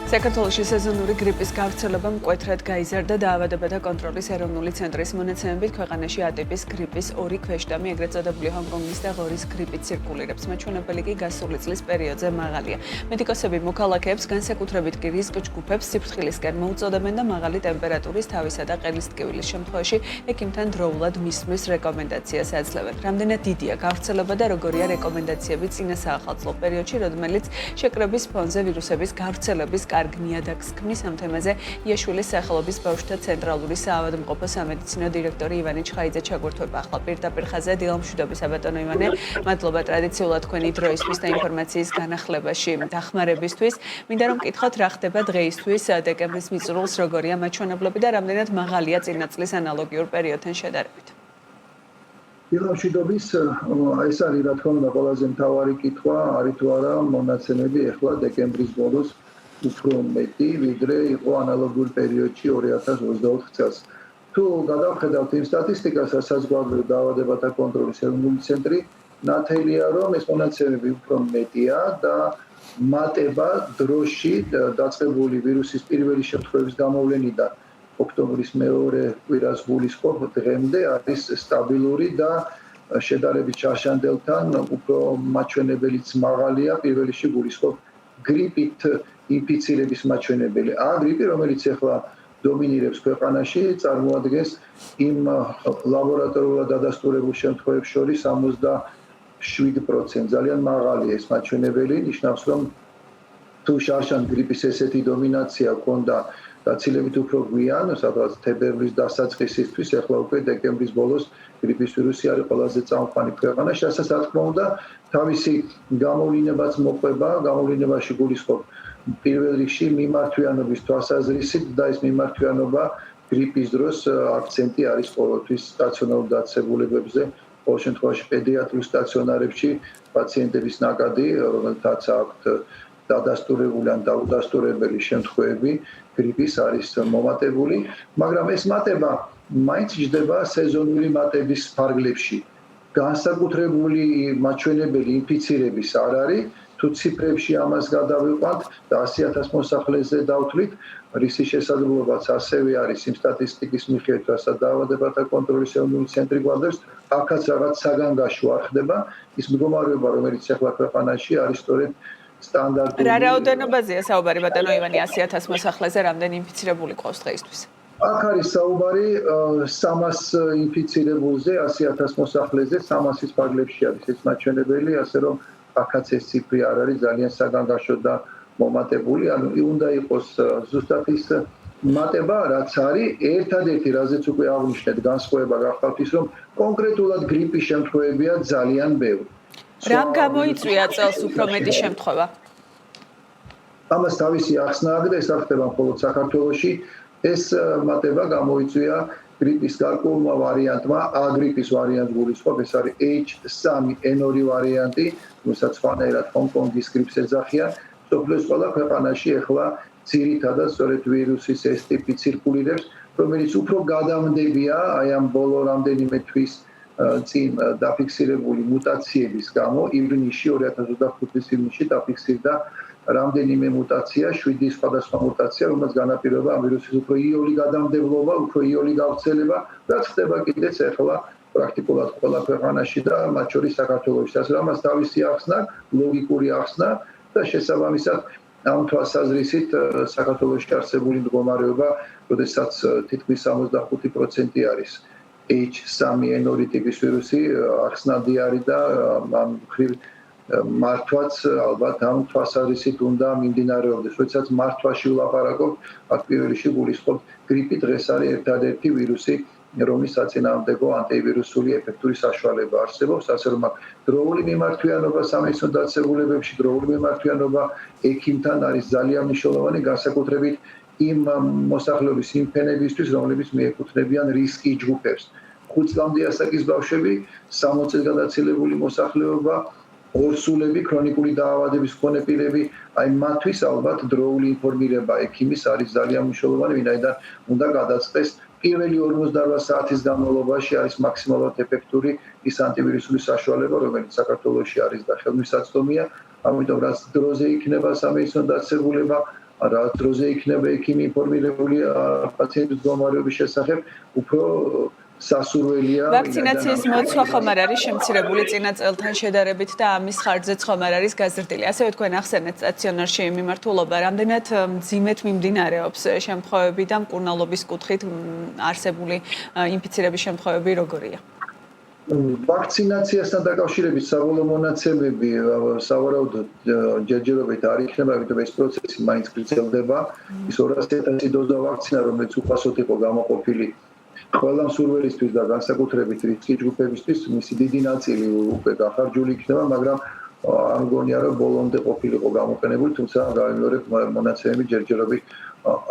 საქართველოში სეზონური გრიპის გავრცელება მკვეთრად გაიზარდა დაავადებათა კონტროლის ეროვნული ცენტრის მონაცემებით ქვეყანაში ატიპის გრიპის 2 ქვეშტამი, ეგრეთ წოდებული ჰონკონგის და ღორის გრიპი ცირკულირებს. მაჩვენებელი კი გასული წლის პერიოდზე მაღალია. მედიკოსები მოქალაქეებს, განსაკუთრებით კი რისკ ჯგუფებს სიფრთხილისკენ მოუწოდებენ და მაღალი ტემპერატურის, თავისა და ყელის ტკივილის შემთხვევაში ექიმთან დროულად მისვლის რეკომენდაციას აძლევენ. რამდენად დიდია გავრცელება და როგორია რეკომენდაციები წინა საახალწლო პერიოდში, რომელიც შეკრების ფონზე ვირუსების გავრცელების კარგ ნიადაგს ქმნის. ამ თემაზე იაშვილის სახელობის ბავშვთა ცენტრალური საავადმყოფო სამედიცინო დირექტორი ივანე ჩხაიძე ჩაგვერთვება ახლა პირდაპირ ხაზზე. დილამშვიდობისა ბატონო ივანე, მადლობა ტრადიციულად თქვენი დროისთვის და ინფორმაციის განახლებაში დახმარებისთვის. მინდა რომ მკითხოთ, რა ხდება დღეისთვის დეკემბრის მიწურულს, როგორია მაჩვენებლები და რამდენად მაღალია წინა წლის ანალოგიურ პერიოდთან შედარებით. დილამშვიდობის, ეს არის რა თქმა უნდა ყველაზე მთავარი კითხვა, არის თუ არა მონაცემები ახლა დეკემბრის ბოლოს უფრო მეტი, ვიდრე იყო ანალოგიურ პერიოდში 2024 წელს. თუ გადავხედავთ იმ სტატისტიკას, საზღვარგარეთ დაავადებათა კონტროლის ეროვნული ცენტრი, ნათელია, რომ ეს მონაცემები უფრო მეტია და მატება დროში დაწყებული ვირუსის პირველი შემთხვევების გამოვლენიდან ოქტომბრის მეორე კვირას გულისხმობ დღემდე არის სტაბილური და შედარებით ჩარშანდელთან უფრო მაჩვენებელიც მაღალია, პირველ რიგში გულისხმობ გრიპით ინფიცირების მაჩვენებელი. გრიპი, რომელიც ახლა დომინირებს ქვეყანაში, წარმოადგენს იმ ლაბორატორიულად დადასტურებულ შემთხვევებს შორის 67%. ძალიან მაღალია ეს მაჩვენებელი, ნიშნავს, რომ თუ შარშან გრიპის ესეთი დომინაცია ჰქონდა გაცილებით უფრო გვიან, სადღაც თებერვლის დასაწყისისთვის, ახლა უკვე დეკემბრის ბოლოს გრიპის ვირუსი არის ყველაზე წამყვანი ქვეყანაში, რასაც რა თქმა უნდა თავისი გამოვლინებაც მოყვება, გამოვლინებაში გულისხმობ პირველ რიგში მიმართვიანობის თვალსაზრისით და ეს მიმართვიანობა გრიპის დროს აქცენტი არის ყოველთვის სტაციონარულ დაწესებულებებზე, ყოველ შემთხვევაში პედიატრიულ სტაციონარებში პაციენტების ნაკადი, რომელთაც აქვთ დადასტურებული ან დაუდასტურებელი შემთხვევები გრიპის არის მომატებული, მაგრამ ეს მატება მაინც ჯდება სეზონური მატების ფარგლებში. განსაკუთრებული მაჩვენებელი ინფიცირების არ არის, თუ ციფრებში ამას გადავიყვანთ და 100,000 მოსახლეზე დავთვლით, რისი შესაძლებლობაც ასევე არის იმ სტატისტიკის მიხედვით, რასაც დაავადებათა კონტროლის ეროვნული ცენტრი გვადებს, აქაც რაღაც საგანგაშო არ ხდება, ის მდგომარეობა, რომელიც ახლა ქვეყანაში არის სწორედ სტანდარტული. რა რაოდენობაზეა საუბარი ბატონო ივანე 100,000 მოსახლეზე რამდენი ინფიცირებული ყავს დღეისთვის? აქ არის საუბარი 300 ინფიცირებულზე, 100,000 მოსახლეზე, 300-ის ფარგლებში არის ეს მაჩვენებელი, ასე რომ აქაც ეს ციფრი არ არის ძალიან საგანგაშო და მომატებული, ანუ უნდა იყოს ზუსტად ის მატება, რაც არის, ერთადერთი რაზეც უკვე აღნიშნეთ განსხვავება გახავთ ის, რომ კონკრეტულად გრიპის შემთხვევებია ძალიან ბევრი. რამ გამოიწვია წელს უფრო მეტი შემთხვევა? ამას თავისი ახსნა აქვს და ეს არ ხდება მხოლოდ საქართველოში. ეს მატება გამოიწვია გრიპის გარკვეულმა ვარიანტმა, გრიპის ვარიანტს გულისხმობ, ეს არის H3N2 ვარიანტი, რომელსაც სხვანაირად ჰონკონგის გრიპს ეძახიან. მსოფლიოს ყველა ქვეყანაში ახლა ძირითადად სწორედ ვირუსის ეს ტიპი ცირკულირებს, რომელიც უფრო გადამდებია აი ამ ბოლო რამდენიმე თვის წინ დაფიქსირებული მუტაციების გამო. ივნისში 2025 წლის ივნისში დაფიქსირდა რამდენიმე მუტაცია, 7 სხვადასხვა მუტაცია, რომელსაც განაპირობა ამ ვირუსის უფრო იოლი გადამდებლობა, უფრო იოლი გავრცელება, რაც ხდება კიდეც ახლა პრაქტიკულად ყველა ქვეყანაში და მათ შორის საქართველოში. ასე რომ ამას თავისი ახსნა, ლოგიკური ახსნა და შესაბამისად ამ თვალსაზრისით საქართველოში არსებული მდგომარეობა, როდესაც თითქმის 65% არის H3N2 ტიპის ვირუსი, ახსნადი არის და ამ მხრივ მართვაც ალბათ ამ თვალსაზრისით უნდა მიმდინარეობდეს. როდესაც მართვაში ვლაპარაკობ, აქ პირველ რიგში გულისხმობ გრიპი დღეს არის ერთადერთი ვირუსი, რომლის საწინააღმდეგო ანტივირუსული ეფექტური საშუალება არსებობს, ასე რომ აქ დროული მიმართვიანობა სამედიცინო დაწესებულებებში, დროული მიმართვიანობა ექიმთან არის ძალიან მნიშვნელოვანი, განსაკუთრებით იმ მოსახლეობის იმ ფენებისთვის, რომლებიც მიეკუთვნებიან რისკის ჯგუფებს. 5 წლამდე ასაკის ბავშვები, 60 წელს გადაცილებული მოსახლეობა, ორსულები, ქრონიკული დაავადების მქონე პირები, აი მათთვის ალბათ დროული ინფორმირება ექიმის არის ძალიან მნიშვნელოვანი, ვინაიდან უნდა გადაწყდეს პირველი 48 საათის განმავლობაში არის მაქსიმალურად ეფექტური ის ანტივირუსული საშუალება, რომელიც საქართველოში არის და ხელმისაწვდომია, ამიტომ რაც დროზე იქნება სამედიცინო დაწესებულება, რა დროზე იქნება ექიმი ინფორმირებული პაციენტის მდგომარეობის შესახებ, უფრო სასურველია. ვაქცინაციის მოცვა ხომ არ არის შემცირებული წინა წელთან შედარებით და ამის ხარჯზეც ხომ არ არის გაზრდილი. ასევე თქვენ ახსენეთ სტაციონარში მიმართულობა, რამდენად მძიმედ მიმდინარეობს შემთხვევები და მკურნალობის კუთხით არსებული ინფიცირების შემთხვევები როგორია? ვაქცინაციასთან დაკავშირებით საბოლოო მონაცემები სავარაუდოდ ჯერჯერობით არ იქნება, იმიტომ ეს პროცესი მაინც გრძელდება. ის 200,000 დოზა ვაქცინა, რომელიც უპასოდ იყო გამოყოფილი ყველა მსურველისთვის და განსაკუთრებით რისკის ჯგუფებისთვის, მისი დიდი ნაწილი უკვე გახარჯული იქნება, მაგრამ არ მგონია, რომ ბოლომდე ყოფილიყო გამოყენებული, თუმცა გავიმეორებ მონაცემები ჯერჯერობით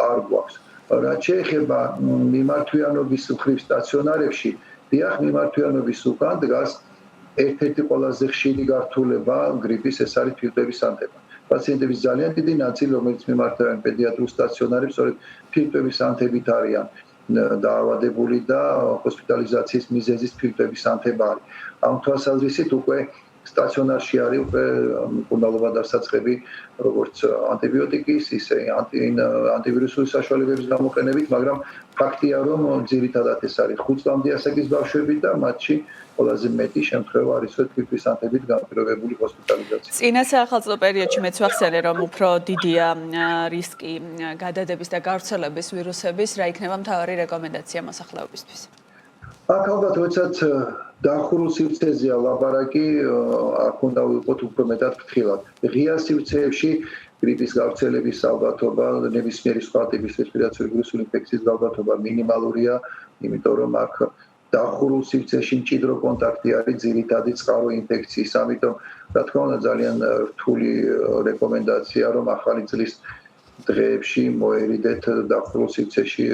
არ გვაქვს. რაც შეეხება მიმართვიანობის მხრივ სტაციონარებში, დიახ, მიმართვიანობის უკან დგას ერთ-ერთი ყველაზე ხშირი გართულება გრიპის, ეს არის ფილტვების ანთება. პაციენტების ძალიან დიდი ნაწილი, რომელიც მიმართავენ პედიატრიულ სტაციონარებს, სწორედ ფილტვების ანთებით არიან დაავადებული და ჰოსპიტალიზაციის მიზეზის ფილტვების ანთება არის. ამ თვალსაზრისით უკვე სტაციონარში არის უკვე მკურნალობა დასაწყები, როგორც ანტიბიოტიკის, ისე ანტივირუსული საშუალებების გამოყენებით, მაგრამ ფაქტია, რომ ძირითადად ეს არის 5 წლამდე ასაკის ბავშვები და მათში ყველაზე მეტი შემთხვევა არის ფილტვის ანთებით განპირობებული ჰოსპიტალიზაცია. წინა საახალწლო პერიოდში მეც ვახსენე, რომ უფრო დიდია რისკი გადადების და გავრცელების ვირუსების, რა იქნება მთავარი რეკომენდაცია მოსახლეობისთვის? აქ ალბათ როდესაც დახურულ სივრცეზეა ლაპარაკი, აქ უნდა ვიყოთ უფრო მეტად ფრთხილად. ღია სივრცეებში გრიპის გავრცელების ალბათობა, ნებისმიერი სხვა ტიპის რესპირაციული ვირუსული ინფექციის ალბათობა მინიმალურია, იმიტომ რომ აქ დახურულ სივრცეში მჭიდრო კონტაქტი არის ძირითადი წყარო ინფექციის. ამიტომ, რა თქმა უნდა, ძალიან რთული რეკომენდაცია, რომ ახალი წლის დღეებში მოერიდეთ დახურულ სივრცეში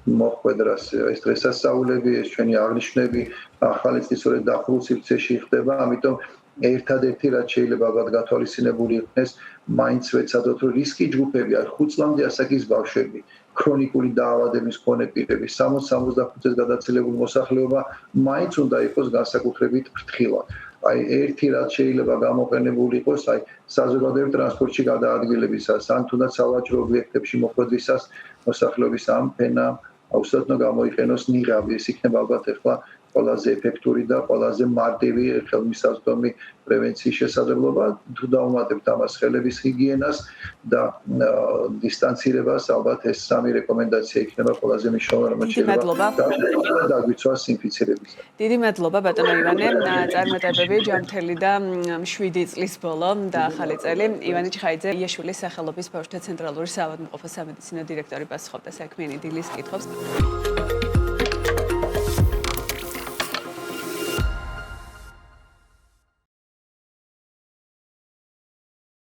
მოხვედრას. ეს დღესასწაულები, ეს ჩვენი აღნიშვნები ახალი წლის სწორედ დახურულ სივრცეში ხდება, ამიტომ ერთადერთი რაც შეიძლება ალბათ გათვალისწინებული იქნეს, მაინც ვეცადოთ, რომ რისკის ჯგუფები არის 5 წლამდე ასაკის ბავშვები, ქრონიკული დაავადების მქონე პირები, 60-65-წელს გადაცილებული მოსახლეობა მაინც უნდა იყოს განსაკუთრებით ფრთხილად. აი ერთი რაც შეიძლება გამოყენებული იყოს, აი საზოგადოებრივ ტრანსპორტში გადაადგილებისას, ან თუნდაც სავაჭრო ობიექტებში მოხვედრისას მოსახლეობის ამ ფენა აუცილებლად გამოიყენოს ნიღაბი. ეს იქნება ალბათ ახლა ყველაზე ეფექტური და ყველაზე მარტივი ხელმისაწვდომი პრევენციის შესაძლებლობა. თუ დავუმატებთ ამას ხელების ჰიგიენას და დისტანცირებას, ალბათ ეს სამი რეკომენდაცია იქნება ყველაზე მნიშვნელოვანი, რომელიც შეიძლება დაგვიცვას ინფიცირებისა. დიდი მადლობა ბატონო ივანე, წარმატებები ჯანმრთელი და 7 წლის ბოლო და ახალი წელი. ივანე ჩხაიძე, იაშვილის სახელობის ბავშვთა ცენტრალური საავადმყოფოს სამედიცინო დირექტორი პასუხობდა საქმიანი დილის კითხვებს.